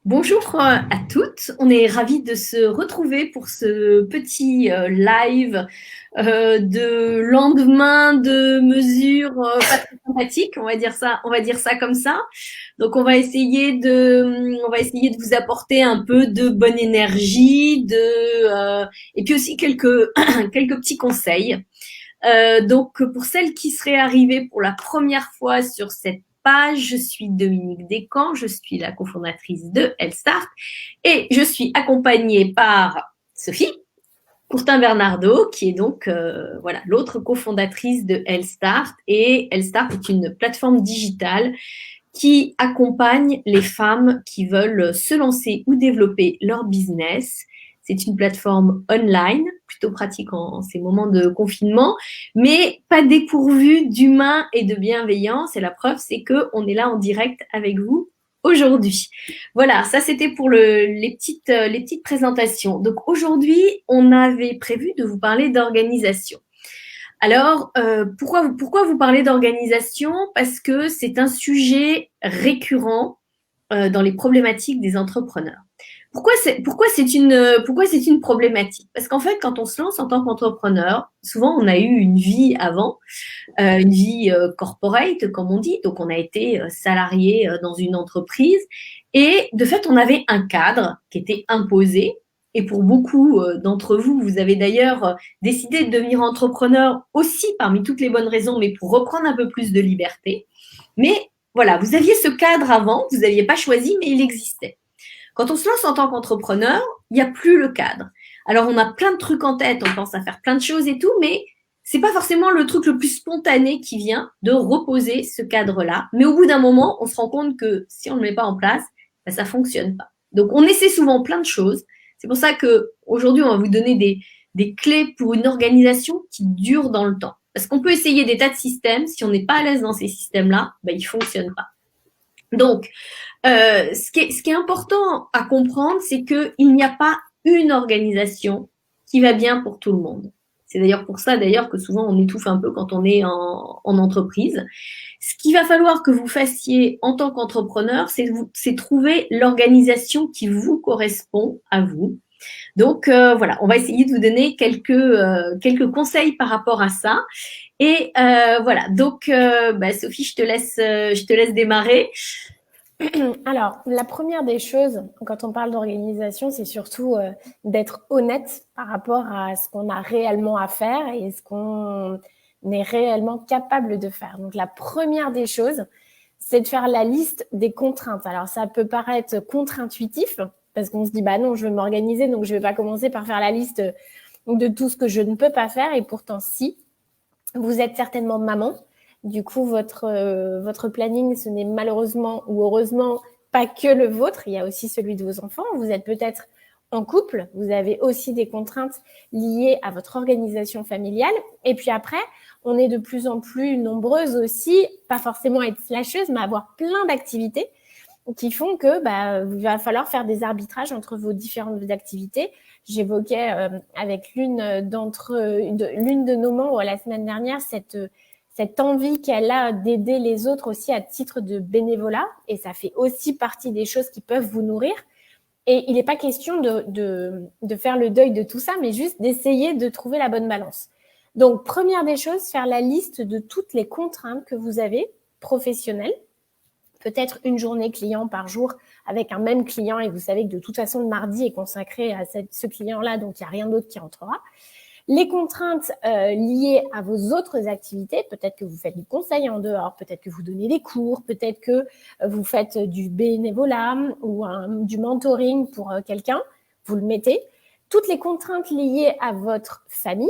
Bonjour à toutes, on est ravis de se retrouver pour ce petit live de lendemain de mesures pas très sympathiques, on va dire ça comme ça. Donc on va essayer de vous apporter un peu de bonne énergie, et puis aussi quelques quelques petits conseils. Donc, pour celles qui seraient arrivées pour la première fois sur cette page, je suis Dominique Descamps, je suis la cofondatrice de Healthstart et je suis accompagnée par Sophie Courtin-Bernardo, qui est donc voilà l'autre cofondatrice de Healthstart. Et Healthstart est une plateforme digitale qui accompagne les femmes qui veulent se lancer ou développer leur business. C'est une plateforme online, plutôt pratique en ces moments de confinement, mais pas dépourvue d'humain et de bienveillance. Et la preuve, c'est qu'on est là en direct avec vous aujourd'hui. Voilà, ça c'était pour les petites présentations. Donc aujourd'hui, on avait prévu de vous parler d'organisation. Alors, pourquoi vous parlez d'organisation? Parce que c'est un sujet récurrent dans les problématiques des entrepreneurs. Pourquoi c'est une problématique? Parce qu'en fait, quand on se lance en tant qu'entrepreneur, souvent on a eu une vie avant, une vie corporate, comme on dit. Donc, on a été salarié dans une entreprise et de fait, on avait un cadre qui était imposé. Et pour beaucoup d'entre vous, vous avez d'ailleurs décidé de devenir entrepreneur aussi parmi toutes les bonnes raisons, mais pour reprendre un peu plus de liberté. Mais voilà, vous aviez ce cadre avant, vous n'aviez pas choisi, mais il existait. Quand on se lance en tant qu'entrepreneur, il n'y a plus le cadre. Alors, on a plein de trucs en tête, on pense à faire plein de choses et tout, mais c'est pas forcément le truc le plus spontané qui vient de reposer ce cadre-là. Mais au bout d'un moment, on se rend compte que si on ne le met pas en place, ben, ça fonctionne pas. Donc, on essaie souvent plein de choses. C'est pour ça que aujourd'hui, on va vous donner des clés pour une organisation qui dure dans le temps. Parce qu'on peut essayer des tas de systèmes. Si on n'est pas à l'aise dans ces systèmes-là, ben, ils ne fonctionnent pas. Donc, ce qui est important à comprendre, c'est qu'il n'y a pas une organisation qui va bien pour tout le monde. C'est d'ailleurs pour ça d'ailleurs que souvent on étouffe un peu quand on est en entreprise. Ce qu'il va falloir que vous fassiez en tant qu'entrepreneur, c'est trouver l'organisation qui vous correspond à vous. Donc voilà, on va essayer de vous donner quelques conseils par rapport à ça. Et voilà, donc Sophie, je te laisse démarrer. Alors, la première des choses, quand on parle d'organisation, c'est surtout d'être honnête par rapport à ce qu'on a réellement à faire et ce qu'on est réellement capable de faire. Donc, la première des choses, c'est de faire la liste des contraintes. Alors, ça peut paraître contre-intuitif parce qu'on se dit, bah non, je veux m'organiser, donc je ne vais pas commencer par faire la liste de tout ce que je ne peux pas faire. Et pourtant, si, vous êtes certainement maman. Du coup, votre planning, ce n'est malheureusement ou heureusement pas que le vôtre. Il y a aussi celui de vos enfants. Vous êtes peut-être en couple. Vous avez aussi des contraintes liées à votre organisation familiale. Et puis après, on est de plus en plus nombreuses aussi, pas forcément être slasheuse, mais avoir plein d'activités qui font que il va falloir faire des arbitrages entre vos différentes activités. J'évoquais avec l'une de nos membres la semaine dernière cette envie qu'elle a d'aider les autres aussi à titre de bénévolat, et ça fait aussi partie des choses qui peuvent vous nourrir. Et il n'est pas question de faire le deuil de tout ça, mais juste d'essayer de trouver la bonne balance. Donc, première des choses, faire la liste de toutes les contraintes que vous avez professionnelles. Peut-être une journée client par jour avec un même client, et vous savez que de toute façon, le mardi est consacré à ce client-là, donc il n'y a rien d'autre qui entrera. Les contraintes liées à vos autres activités, peut-être que vous faites du conseil en dehors, peut-être que vous donnez des cours, peut-être que vous faites du bénévolat ou du mentoring pour quelqu'un, vous le mettez. Toutes les contraintes liées à votre famille,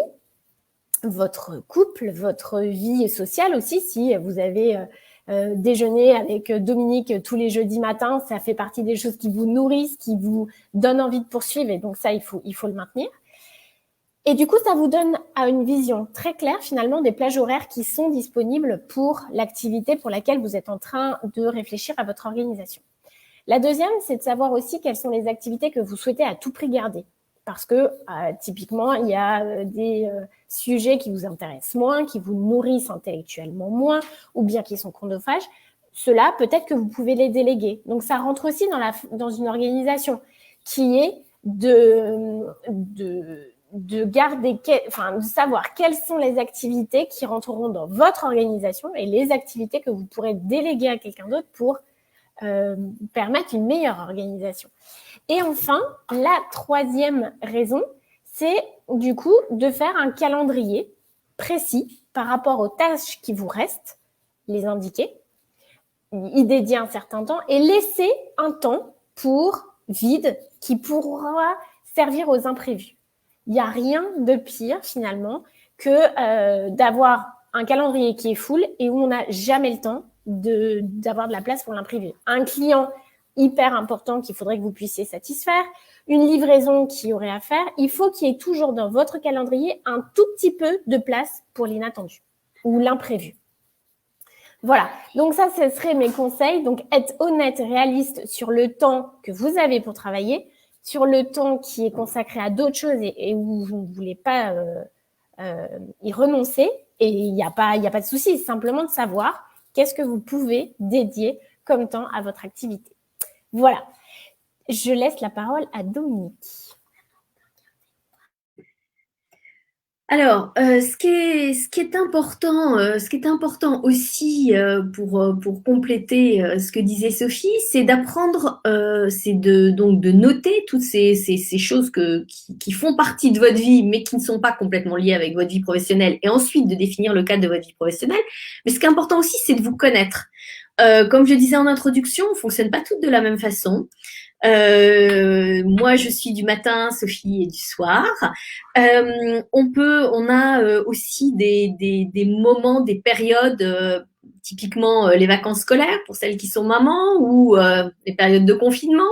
votre couple, votre vie sociale aussi, si vous avez déjeuner avec Dominique tous les jeudis matins, ça fait partie des choses qui vous nourrissent, qui vous donnent envie de poursuivre, et donc ça, il faut le maintenir. Et du coup, ça vous donne une vision très claire finalement des plages horaires qui sont disponibles pour l'activité pour laquelle vous êtes en train de réfléchir à votre organisation. La deuxième, c'est de savoir aussi quelles sont les activités que vous souhaitez à tout prix garder. Parce que typiquement, il y a des sujets qui vous intéressent moins, qui vous nourrissent intellectuellement moins, ou bien qui sont chronophages. cela, peut-être que vous pouvez les déléguer. Donc, ça rentre aussi dans une organisation qui est de garder, de savoir quelles sont les activités qui rentreront dans votre organisation et les activités que vous pourrez déléguer à quelqu'un d'autre pour permettre une meilleure organisation. Et enfin, la troisième raison, c'est du coup de faire un calendrier précis par rapport aux tâches qui vous restent, les indiquer, y dédier un certain temps et laisser un temps pour vide qui pourra servir aux imprévus. Il n'y a rien de pire finalement que d'avoir un calendrier qui est full et où on n'a jamais le temps d'avoir de la place pour l'imprévu. Un client hyper important qu'il faudrait que vous puissiez satisfaire, une livraison qui aurait à faire, il faut qu'il y ait toujours dans votre calendrier un tout petit peu de place pour l'inattendu ou l'imprévu. Voilà, donc ça, ce serait mes conseils. Donc, être honnête, réaliste sur le temps que vous avez pour travailler, sur le temps qui est consacré à d'autres choses et où vous ne voulez pas y renoncer. Et il n'y a pas de souci, c'est simplement de savoir qu'est-ce que vous pouvez dédier comme temps à votre activité. Voilà, je laisse la parole à Dominique. Alors, ce qui est important aussi pour compléter ce que disait Sophie, c'est d'apprendre, donc de noter toutes ces choses qui font partie de votre vie, mais qui ne sont pas complètement liées avec votre vie professionnelle, et ensuite de définir le cadre de votre vie professionnelle. Mais ce qui est important aussi, c'est de vous connaître. Comme je disais en introduction, on fonctionne pas toutes de la même façon. Moi, je suis du matin, Sophie est du soir. On a aussi des moments, des périodes, typiquement les vacances scolaires pour celles qui sont mamans ou les périodes de confinement,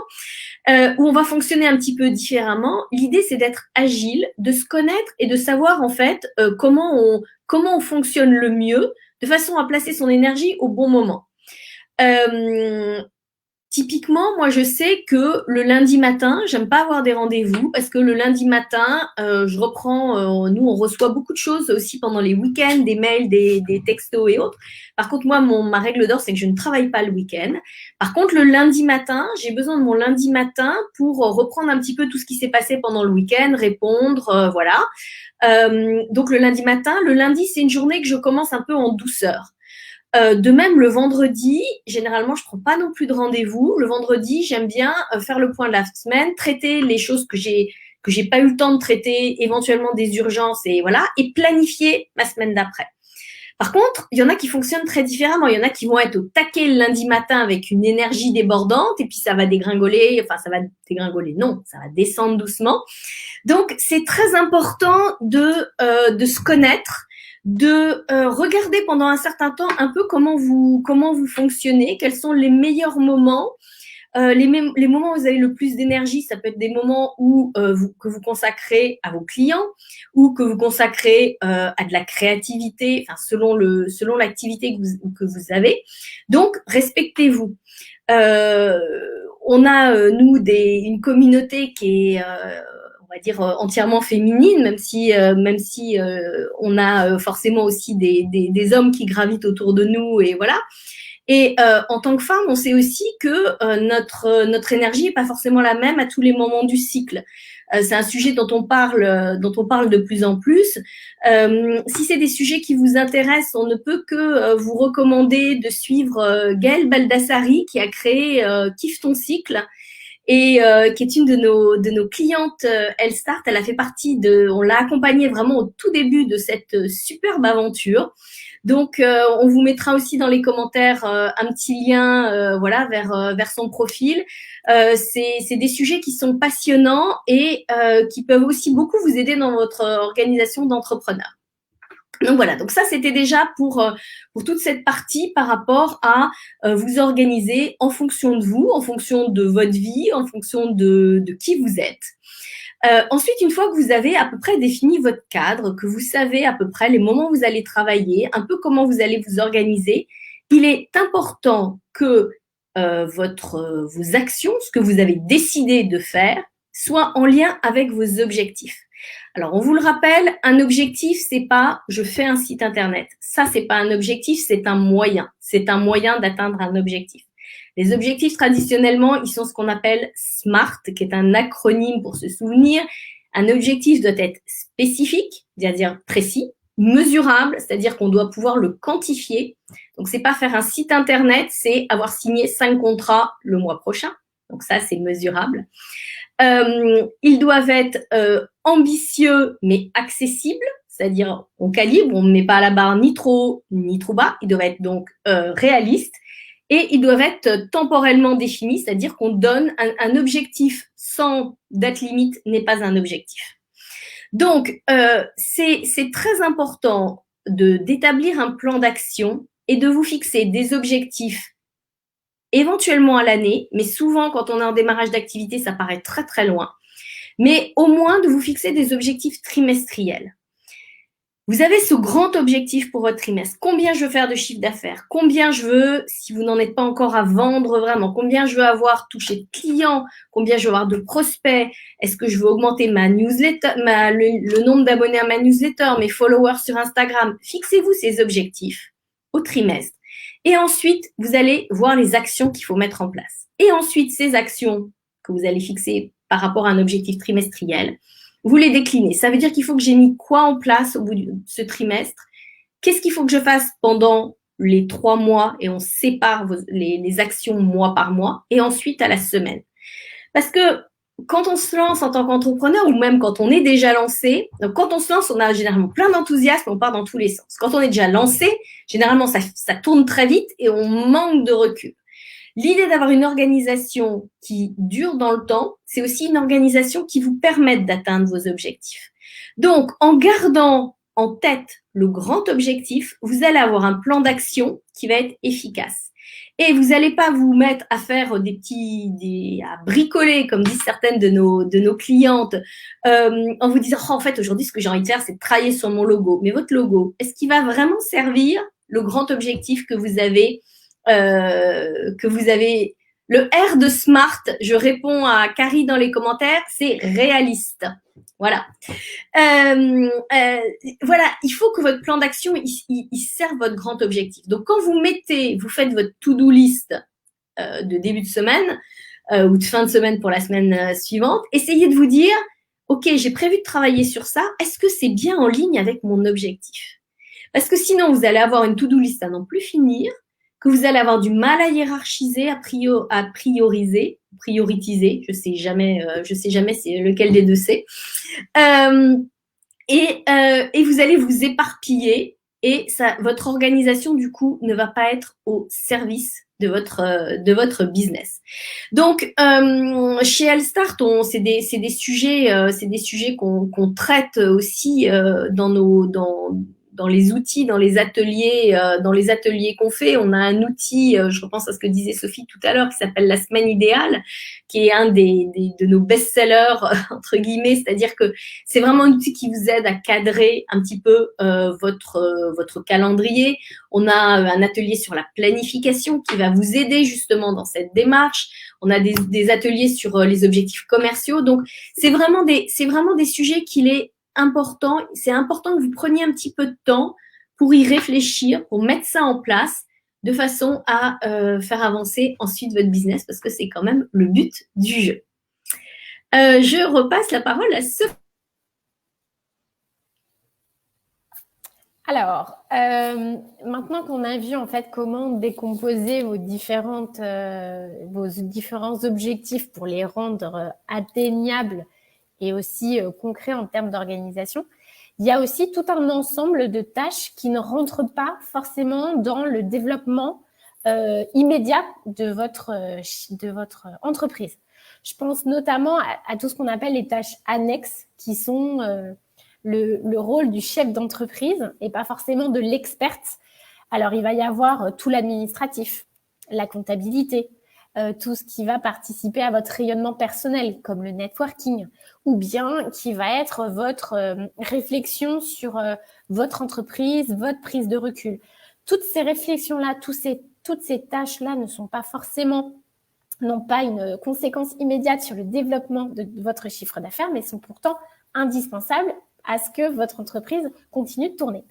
où on va fonctionner un petit peu différemment. L'idée, c'est d'être agile, de se connaître et de savoir en fait comment on fonctionne le mieux, de façon à placer son énergie au bon moment. Typiquement, moi, je sais que le lundi matin, j'aime pas avoir des rendez-vous parce que le lundi matin, je reprends. Nous, on reçoit beaucoup de choses aussi pendant les week-ends, des mails, des textos et autres. Par contre, moi, ma règle d'or, c'est que je ne travaille pas le week-end. Par contre, le lundi matin, j'ai besoin de mon lundi matin pour reprendre un petit peu tout ce qui s'est passé pendant le week-end, répondre, voilà. Donc, le lundi matin, le lundi, c'est une journée que je commence un peu en douceur. De même, le vendredi, généralement, je prends pas non plus de rendez-vous. Le vendredi, j'aime bien faire le point de la semaine, traiter les choses que j'ai pas eu le temps de traiter, éventuellement des urgences et voilà, et planifier ma semaine d'après. Par contre, il y en a qui fonctionnent très différemment. Il y en a qui vont être au taquet le lundi matin avec une énergie débordante et puis ça va dégringoler. Enfin, ça va dégringoler. Non, ça va descendre doucement. Donc, c'est très important de se connaître, de regarder pendant un certain temps un peu comment vous fonctionnez, quels sont les meilleurs moments, les moments où vous avez le plus d'énergie. Ça peut être des moments où que vous consacrez à vos clients ou que vous consacrez à de la créativité, enfin selon l'activité que vous avez. Donc respectez-vous. On a nous une communauté qui est on va dire entièrement féminine, même si on a forcément aussi des hommes qui gravitent autour de nous et voilà. Et en tant que femme, on sait aussi que notre énergie est pas forcément la même à tous les moments du cycle. C'est un sujet dont on parle de plus en plus. Si c'est des sujets qui vous intéressent, on ne peut que vous recommander de suivre Gaëlle Baldassari qui a créé Kiffe ton cycle et qui est une de nos clientes Elstart. Elle a fait partie on l'a accompagnée vraiment au tout début de cette superbe aventure. Donc, on vous mettra aussi dans les commentaires un petit lien, voilà, vers son profil. C'est des sujets qui sont passionnants et qui peuvent aussi beaucoup vous aider dans votre organisation d'entrepreneur. Donc voilà, donc ça c'était déjà pour toute cette partie par rapport à vous organiser en fonction de vous, en fonction de votre vie, en fonction de qui vous êtes. Ensuite, une fois que vous avez à peu près défini votre cadre, que vous savez à peu près les moments où vous allez travailler, un peu comment vous allez vous organiser, il est important que vos actions, ce que vous avez décidé de faire, soient en lien avec vos objectifs. Alors, on vous le rappelle, un objectif, c'est pas je fais un site internet. Ça, c'est pas un objectif, c'est un moyen. C'est un moyen d'atteindre un objectif. Les objectifs, traditionnellement, ils sont ce qu'on appelle SMART, qui est un acronyme pour se souvenir. Un objectif doit être spécifique, c'est-à-dire précis, mesurable, c'est-à-dire qu'on doit pouvoir le quantifier. Donc, c'est pas faire un site internet, c'est avoir signé 5 contrats le mois prochain. Donc, ça, c'est mesurable. Ils doivent être ambitieux mais accessibles, c'est-à-dire on calibre, on ne met pas à la barre ni trop bas. Ils doivent être donc réalistes et ils doivent être temporellement définis, c'est-à-dire qu'on donne un objectif sans date limite n'est pas un objectif. Donc c'est très important d'établir un plan d'action et de vous fixer des objectifs éventuellement à l'année, mais souvent quand on est en démarrage d'activité, ça paraît très très loin. Mais au moins de vous fixer des objectifs trimestriels. Vous avez ce grand objectif pour votre trimestre. Combien je veux faire de chiffre d'affaires? Combien je veux, si vous n'en êtes pas encore à vendre vraiment, combien je veux avoir touché de clients? Combien je veux avoir de prospects? Est-ce que je veux augmenter ma newsletter, le nombre d'abonnés à ma newsletter, mes followers sur Instagram? Fixez-vous ces objectifs au trimestre. Et ensuite, vous allez voir les actions qu'il faut mettre en place. Et ensuite, ces actions que vous allez fixer par rapport à un objectif trimestriel, vous les déclinez. Ça veut dire qu'il faut que j'ai mis quoi en place au bout de ce trimestre? Qu'est-ce qu'il faut que je fasse pendant les 3 mois? Et on sépare les actions mois par mois. Et ensuite, à la semaine. Parce que quand on se lance en tant qu'entrepreneur ou même quand on est déjà lancé, donc quand on se lance, on a généralement plein d'enthousiasme, on part dans tous les sens. Quand on est déjà lancé, généralement, ça tourne très vite et on manque de recul. L'idée d'avoir une organisation qui dure dans le temps, c'est aussi une organisation qui vous permette d'atteindre vos objectifs. Donc, en gardant en tête le grand objectif, vous allez avoir un plan d'action qui va être efficace. Et vous n'allez pas vous mettre à faire à bricoler, comme disent certaines de nos clientes, en vous disant, oh, en fait, aujourd'hui, ce que j'ai envie de faire, c'est de travailler sur mon logo. Mais votre logo, est-ce qu'il va vraiment servir le grand objectif que vous avez le R de SMART, je réponds à Carrie dans les commentaires, c'est réaliste. Voilà. Voilà, il faut que votre plan d'action, il serve votre grand objectif. Donc, quand vous faites votre to-do list de début de semaine ou de fin de semaine pour la semaine suivante, essayez de vous dire, OK, j'ai prévu de travailler sur ça. Est-ce que c'est bien en ligne avec mon objectif? Parce que sinon, vous allez avoir une to-do list à n'en plus finir, que vous allez avoir du mal à hiérarchiser, à prioriser, je sais jamais c'est lequel des deux c'est. Et vous allez vous éparpiller et votre organisation du coup ne va pas être au service de votre business. Donc chez Elstart, c'est des sujets qu'on traite aussi dans les outils, dans les ateliers qu'on fait. On a un outil, je repense à ce que disait Sophie tout à l'heure, qui s'appelle la semaine idéale, qui est un de nos best-sellers, entre guillemets, c'est-à-dire que c'est vraiment un outil qui vous aide à cadrer un petit peu votre calendrier. On a un atelier sur la planification qui va vous aider justement dans cette démarche. On a des ateliers sur les objectifs commerciaux. Donc, c'est vraiment des sujets c'est important que vous preniez un petit peu de temps pour y réfléchir, pour mettre ça en place de façon à faire avancer ensuite votre business parce que c'est quand même le but du jeu. Je repasse la parole à Sophie. Alors, maintenant qu'on a vu en fait comment décomposer vos différents objectifs pour les rendre atteignables et aussi concrets en termes d'organisation, il y a aussi tout un ensemble de tâches qui ne rentrent pas forcément dans le développement immédiat de votre entreprise. Je pense notamment à tout ce qu'on appelle les tâches annexes qui sont le rôle du chef d'entreprise et pas forcément de l'experte. Alors, il va y avoir tout l'administratif, la comptabilité, tout ce qui va participer à votre rayonnement personnel, comme le networking, ou bien qui va être votre réflexion sur votre entreprise, votre prise de recul. Toutes ces réflexions-là, toutes ces tâches-là n'ont pas une conséquence immédiate sur le développement de votre chiffre d'affaires, mais sont pourtant indispensables à ce que votre entreprise continue de tourner.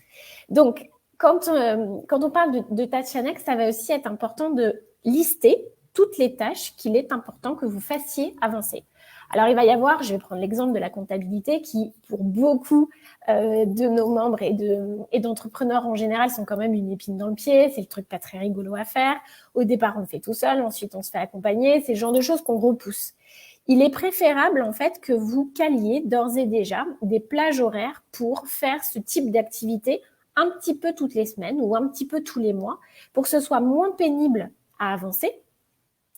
Donc, quand on parle de tâches annexes, ça va aussi être important de lister toutes les tâches qu'il est important que vous fassiez avancer. Alors, il va y avoir, je vais prendre l'exemple de la comptabilité qui, pour beaucoup de nos membres et d'entrepreneurs en général, sont quand même une épine dans le pied. C'est le truc pas très rigolo à faire. Au départ, on le fait tout seul. Ensuite, on se fait accompagner. C'est le genre de choses qu'on repousse. Il est préférable, en fait, que vous caliez d'ores et déjà des plages horaires pour faire ce type d'activité un petit peu toutes les semaines ou un petit peu tous les mois pour que ce soit moins pénible à avancer,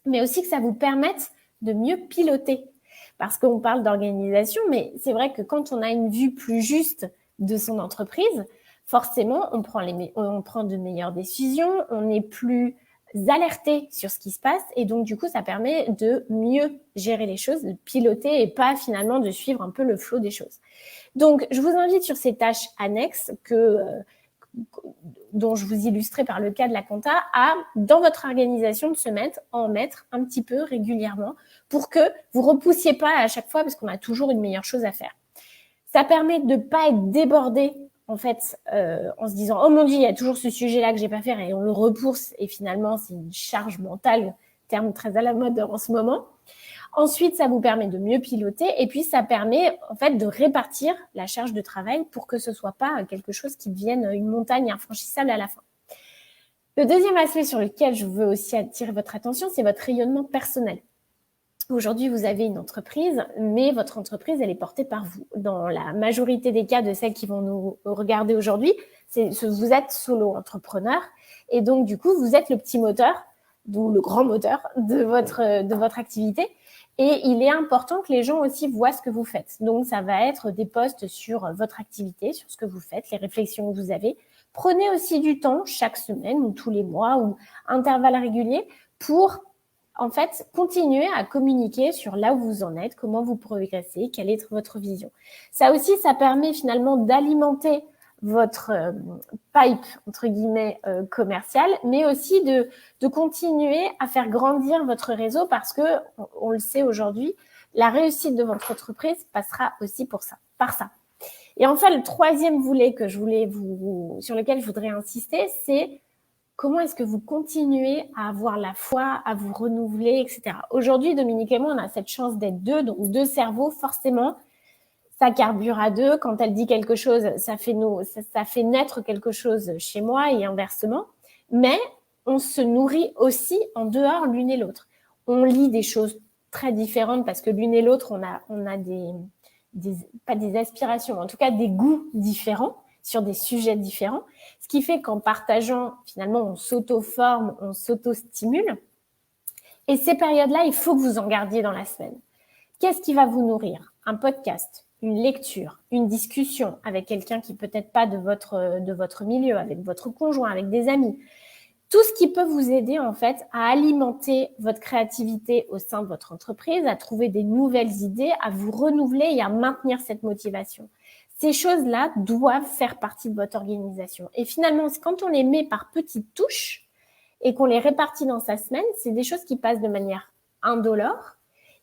mais aussi que ça vous permette de mieux piloter. Parce qu'on parle d'organisation, mais c'est vrai que quand on a une vue plus juste de son entreprise, forcément, on prend de meilleures décisions, on est plus alerté sur ce qui se passe et donc du coup, ça permet de mieux gérer les choses, de piloter et pas finalement de suivre un peu le flot des choses. Donc, je vous invite sur ces tâches annexes dont je vous illustrais par le cas de la compta, à, dans votre organisation, de en mettre un petit peu régulièrement pour que vous repoussiez pas à chaque fois parce qu'on a toujours une meilleure chose à faire. Ça permet de pas être débordé en fait en se disant oh mon Dieu, il y a toujours ce sujet-là que j'ai pas fait et on le repousse et finalement c'est une charge mentale, terme très à la mode en ce moment. Ensuite, ça vous permet de mieux piloter et puis ça permet en fait de répartir la charge de travail pour que ce soit pas quelque chose qui devienne une montagne infranchissable à la fin. Le deuxième aspect sur lequel je veux aussi attirer votre attention, c'est votre rayonnement personnel. Aujourd'hui, vous avez une entreprise, mais votre entreprise, elle est portée par vous. Dans la majorité des cas de celles qui vont nous regarder aujourd'hui, vous êtes solo entrepreneur et donc du coup, vous êtes le petit moteur, d'où le grand moteur de votre activité. Et il est important que les gens aussi voient ce que vous faites. Donc, ça va être des posts sur votre activité, sur ce que vous faites, les réflexions que vous avez. Prenez aussi du temps chaque semaine ou tous les mois ou intervalles réguliers pour, en fait, continuer à communiquer sur là où vous en êtes, comment vous progressez, quelle est votre vision. Ça aussi, ça permet finalement d'alimenter votre pipe, entre guillemets, commercial, mais aussi de continuer à faire grandir votre réseau parce que, on le sait aujourd'hui, la réussite de votre entreprise passera aussi par ça. Et enfin, le troisième volet que sur lequel je voudrais insister, c'est comment est-ce que vous continuez à avoir la foi, à vous renouveler, etc. Aujourd'hui, Dominique et moi, on a cette chance d'être deux, donc deux cerveaux, forcément, ça carbure à deux. Quand elle dit quelque chose, ça fait naître quelque chose chez moi et inversement. Mais on se nourrit aussi en dehors l'une et l'autre. On lit des choses très différentes parce que l'une et l'autre, on a pas des aspirations, mais en tout cas des goûts différents sur des sujets différents. Ce qui fait qu'en partageant, finalement, on s'auto-forme, on s'auto-stimule. Et ces périodes-là, il faut que vous en gardiez dans la semaine. Qu'est-ce qui va vous nourrir? Un podcast, une lecture, une discussion avec quelqu'un qui peut-être pas de votre milieu, avec votre conjoint, avec des amis. Tout ce qui peut vous aider en fait à alimenter votre créativité au sein de votre entreprise, à trouver des nouvelles idées, à vous renouveler et à maintenir cette motivation. Ces choses-là doivent faire partie de votre organisation. Et finalement, quand on les met par petites touches et qu'on les répartit dans sa semaine, c'est des choses qui passent de manière indolore,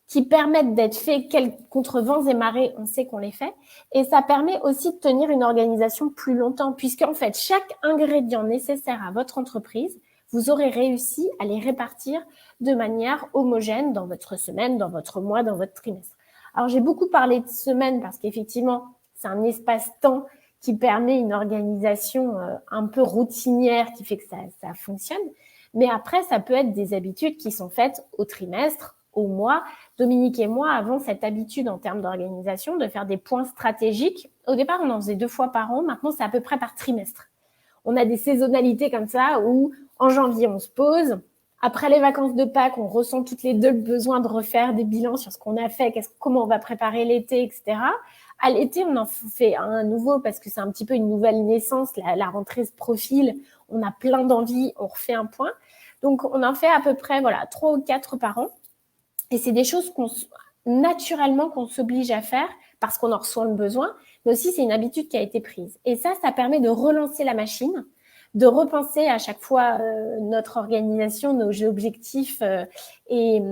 qui permettent d'être faits contre vents et marées, on sait qu'on les fait. Et ça permet aussi de tenir une organisation plus longtemps, puisqu'en fait, chaque ingrédient nécessaire à votre entreprise, vous aurez réussi à les répartir de manière homogène dans votre semaine, dans votre mois, dans votre trimestre. Alors, j'ai beaucoup parlé de semaine parce qu'effectivement, c'est un espace-temps qui permet une organisation un peu routinière qui fait que ça fonctionne. Mais après, ça peut être des habitudes qui sont faites au trimestre, au mois. Dominique et moi avons cette habitude en termes d'organisation de faire des points stratégiques. Au départ, on en faisait 2 fois par an. Maintenant, c'est à peu près par trimestre. On a des saisonnalités comme ça où en janvier, on se pose. Après les vacances de Pâques, on ressent toutes les deux le besoin de refaire des bilans sur ce qu'on a fait, comment on va préparer l'été, etc. À l'été, on en fait un nouveau parce que c'est un petit peu une nouvelle naissance. La rentrée se profile. On a plein d'envie. On refait un point. Donc, on en fait à peu près 3 ou 4 par an. Et c'est des choses naturellement qu'on s'oblige à faire parce qu'on en ressent le besoin, mais aussi c'est une habitude qui a été prise. Et ça permet de relancer la machine, de repenser à chaque fois notre organisation, nos objectifs et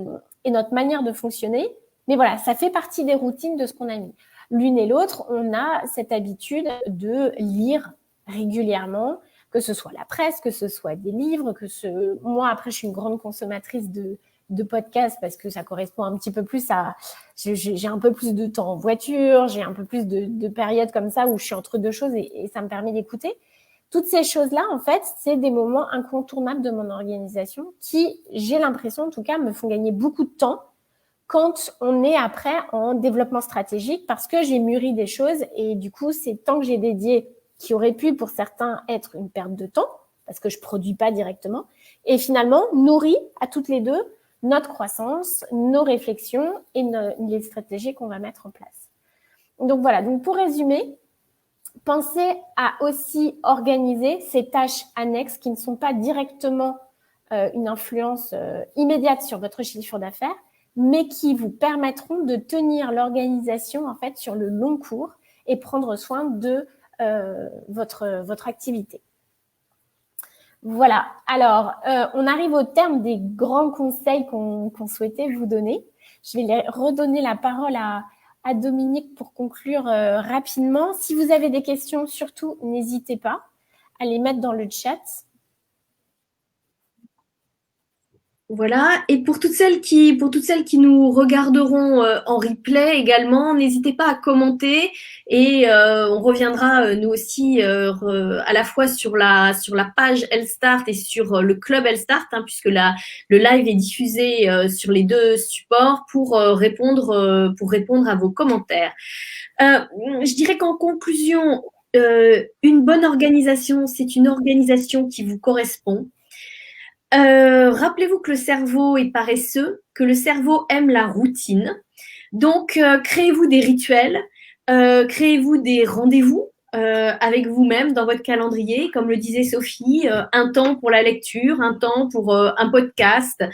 notre manière de fonctionner. Mais voilà, ça fait partie des routines de ce qu'on a mis. l'une et l'autre, on a cette habitude de lire régulièrement, que ce soit la presse, que ce soit des livres, moi, après, je suis une grande consommatrice de podcasts parce que ça correspond un petit peu plus à... J'ai un peu plus de temps en voiture, j'ai un peu plus de périodes comme ça où je suis entre deux choses et ça me permet d'écouter. Toutes ces choses-là, en fait, c'est des moments incontournables de mon organisation qui, j'ai l'impression, en tout cas, me font gagner beaucoup de temps quand on est après en développement stratégique parce que j'ai mûri des choses et du coup, c'est temps que j'ai dédié qui aurait pu pour certains être une perte de temps parce que je produis pas directement et finalement nourrit à toutes les deux notre croissance, nos réflexions et les stratégies qu'on va mettre en place. Donc voilà, donc pour résumer, pensez à aussi organiser ces tâches annexes qui ne sont pas directement une influence immédiate sur votre chiffre d'affaires, mais qui vous permettront de tenir l'organisation en fait sur le long cours et prendre soin de votre activité. Voilà. Alors, on arrive au terme des grands conseils qu'on souhaitait vous donner. Je vais redonner la parole à Dominique pour conclure rapidement. Si vous avez des questions, surtout, n'hésitez pas à les mettre dans le chat. Voilà. Et pour toutes celles qui nous regarderont en replay également, n'hésitez pas à commenter et on reviendra nous aussi à la fois sur la page Elstart et sur le club Elstart, hein, puisque le live est diffusé sur les deux supports pour répondre à vos commentaires. Je dirais qu'en conclusion, une bonne organisation, c'est une organisation qui vous correspond. Rappelez-vous que le cerveau est paresseux, que le cerveau aime la routine. Donc, créez-vous des rituels, créez-vous des rendez-vous avec vous-même dans votre calendrier. Comme le disait Sophie, un temps pour la lecture, un temps pour un podcast.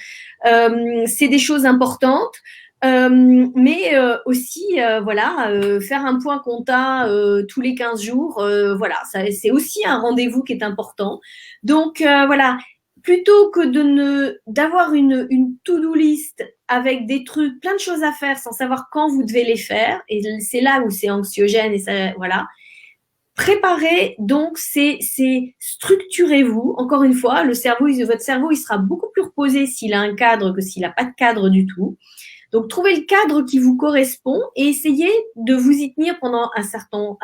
C'est des choses importantes. Mais aussi, voilà, faire un point compta tous les 15 jours, voilà, c'est aussi un rendez-vous qui est important. Donc, voilà, plutôt que d'avoir une to-do list avec des trucs, plein de choses à faire sans savoir quand vous devez les faire, et c'est là où c'est anxiogène et ça, voilà. Préparez donc, c'est structurez-vous. Encore une fois, votre cerveau, il sera beaucoup plus reposé s'il a un cadre que s'il n'a pas de cadre du tout. Donc, trouvez le cadre qui vous correspond et essayez de vous y tenir pendant un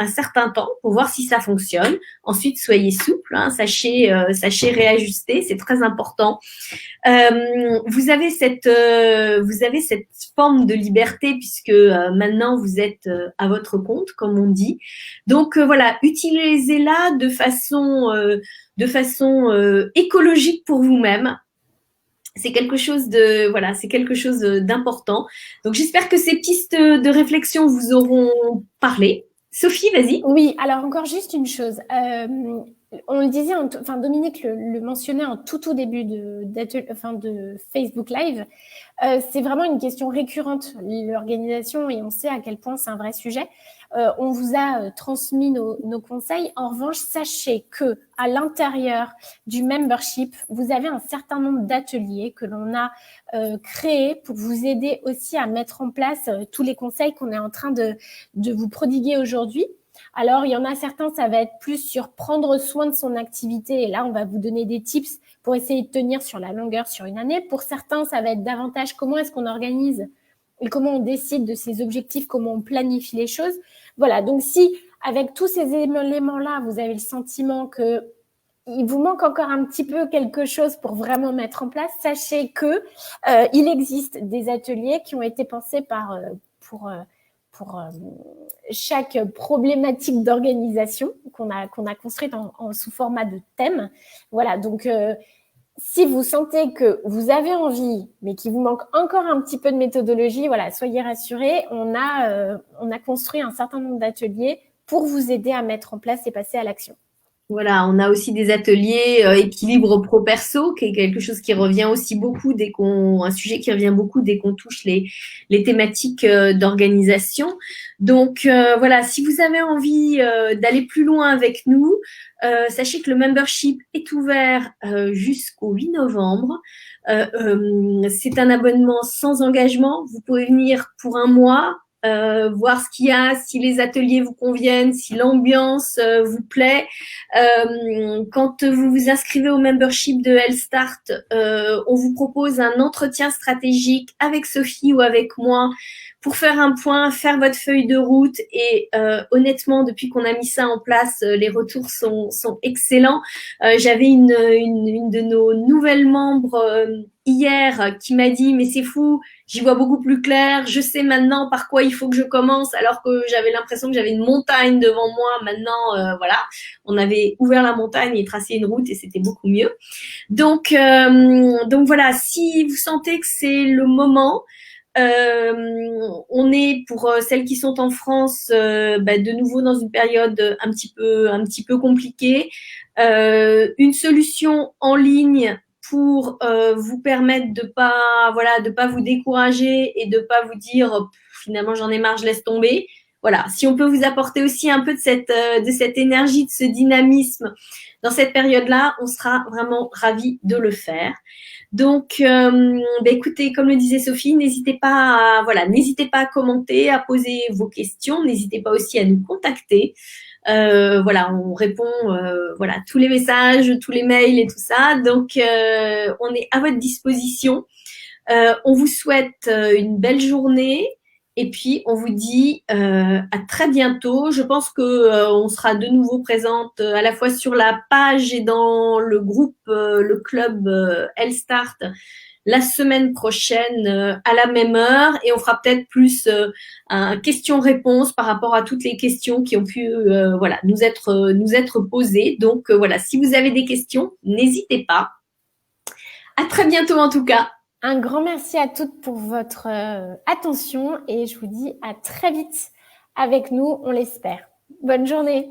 certain temps pour voir si ça fonctionne. Ensuite, soyez souple, hein, sachez réajuster, c'est très important. Vous avez cette forme de liberté puisque maintenant vous êtes à votre compte, comme on dit. Donc voilà, utilisez-la de façon écologique pour vous-même. C'est quelque chose d'important. Donc, j'espère que ces pistes de réflexion vous auront parlé. Sophie, vas-y. Oui, alors encore juste une chose. On le disait, Dominique le mentionnait en tout début de Facebook Live. C'est vraiment une question récurrente, l'organisation, et on sait à quel point c'est un vrai sujet. On vous a transmis nos conseils. En revanche, sachez que à l'intérieur du membership, vous avez un certain nombre d'ateliers que l'on a créés pour vous aider aussi à mettre en place tous les conseils qu'on est en train de vous prodiguer aujourd'hui. Alors, il y en a certains, ça va être plus sur prendre soin de son activité. Et là, on va vous donner des tips pour essayer de tenir sur la longueur sur une année. Pour certains, ça va être davantage comment est-ce qu'on organise et comment on décide de ses objectifs, comment on planifie les choses. Voilà, donc si avec tous ces éléments-là, vous avez le sentiment que il vous manque encore un petit peu quelque chose pour vraiment mettre en place, sachez que il existe des ateliers qui ont été pensés pour chaque problématique d'organisation qu'on a construite sous format de thème. Voilà, donc si vous sentez que vous avez envie, mais qu'il vous manque encore un petit peu de méthodologie, voilà, soyez rassurés. On a construit un certain nombre d'ateliers pour vous aider à mettre en place et passer à l'action. Voilà, on a aussi des ateliers équilibre pro-perso, qui est quelque chose qui revient aussi beaucoup un sujet qui revient beaucoup dès qu'on touche les thématiques d'organisation. Donc voilà, si vous avez envie d'aller plus loin avec nous, sachez que le membership est ouvert jusqu'au 8 novembre. C'est un abonnement sans engagement. Vous pouvez venir pour un mois. voir ce qu'il y a, si les ateliers vous conviennent, si l'ambiance vous plaît. Quand vous vous inscrivez au membership de Healthstart, on vous propose un entretien stratégique avec Sophie ou avec moi pour faire un point, faire votre feuille de route. Et honnêtement, depuis qu'on a mis ça en place, les retours sont excellents. J'avais une de nos nouvelles membres hier qui m'a dit « Mais c'est fou, j'y vois beaucoup plus clair, je sais maintenant par quoi il faut que je commence », alors que j'avais l'impression que j'avais une montagne devant moi. Maintenant, voilà, on avait ouvert la montagne et tracé une route et c'était beaucoup mieux. Donc voilà, si vous sentez que c'est le moment, on est pour celles qui sont en France, de nouveau dans une période un petit peu compliquée. Une solution en ligne pour vous permettre de pas vous décourager et de pas vous dire finalement j'en ai marre, je laisse tomber. Voilà, si on peut vous apporter aussi un peu de cette énergie, de ce dynamisme dans cette période-là, on sera vraiment ravis de le faire. Donc, écoutez, comme le disait Sophie, n'hésitez pas à commenter, à poser vos questions. N'hésitez pas aussi à nous contacter. On répond tous les messages, tous les mails et tout ça. Donc, on est à votre disposition. On vous souhaite une belle journée. Et puis, on vous dit à très bientôt. Je pense que on sera de nouveau présente à la fois sur la page et dans le groupe, le club Healthstart la semaine prochaine à la même heure. Et on fera peut-être plus un question-réponse par rapport à toutes les questions qui ont pu nous être posées. Donc, si vous avez des questions, n'hésitez pas. À très bientôt en tout cas. Un grand merci à toutes pour votre attention et je vous dis à très vite avec nous, on l'espère. Bonne journée.